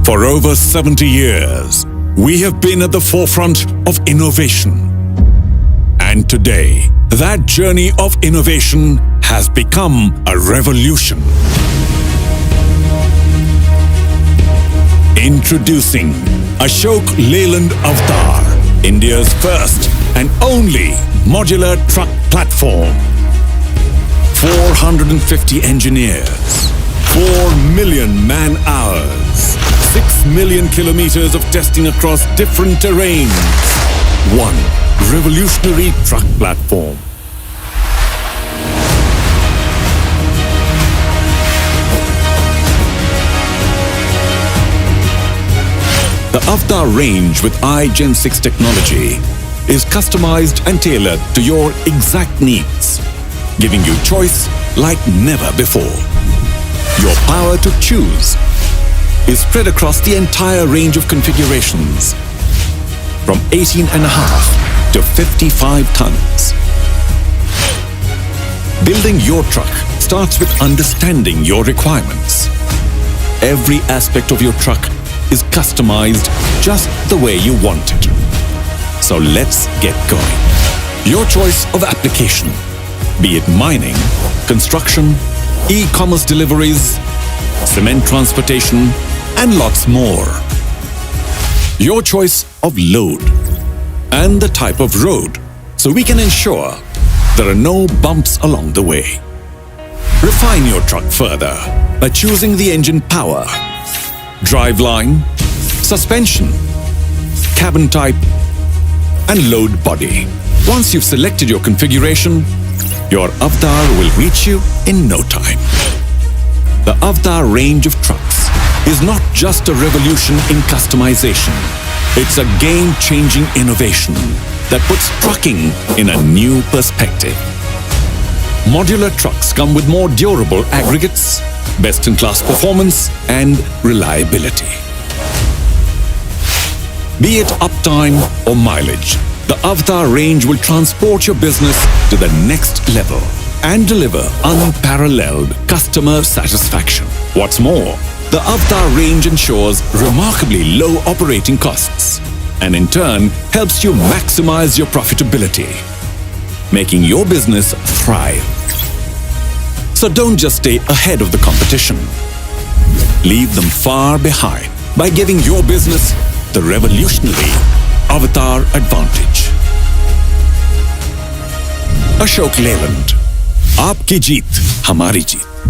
For over 70 years, we have been at the forefront of innovation. And today, that journey of innovation has become a revolution. Introducing Ashok Leyland Avatar, India's first and only modular truck platform. 450 engineers, 4 million man-hours, 6 million kilometers of testing across different terrains. One revolutionary truck platform. The Avatar range with iGen 6 technology is customized and tailored to your exact needs, giving you choice like never before. Your power to choose is spread across the entire range of configurations, from 18.5 to 55 tons. Building your truck starts with understanding your requirements. Every aspect of your truck is customized just the way you want it. So let's get going. Your choice of application, be it mining, construction, e-commerce deliveries, cement transportation, and lots more. Your choice of load and the type of road, so we can ensure there are no bumps along the way. Refine your truck further by choosing the engine power, driveline, suspension, cabin type, and load body. Once you've selected your configuration, your Avatar will reach you in no time. The Avatar range of trucks is not just a revolution in customization. It's a game-changing innovation that puts trucking in a new perspective. Modular trucks come with more durable aggregates, best-in-class performance, and reliability. Be it uptime or mileage, the Avatar range will transport your business to the next level and deliver unparalleled customer satisfaction. What's more, the Avatar range ensures remarkably low operating costs and in turn helps you maximize your profitability, making your business thrive. So don't just stay ahead of the competition. Leave them far behind by giving your business the revolutionary Avatar advantage. Ashok Leyland, आपकी जीत हमारी जीत.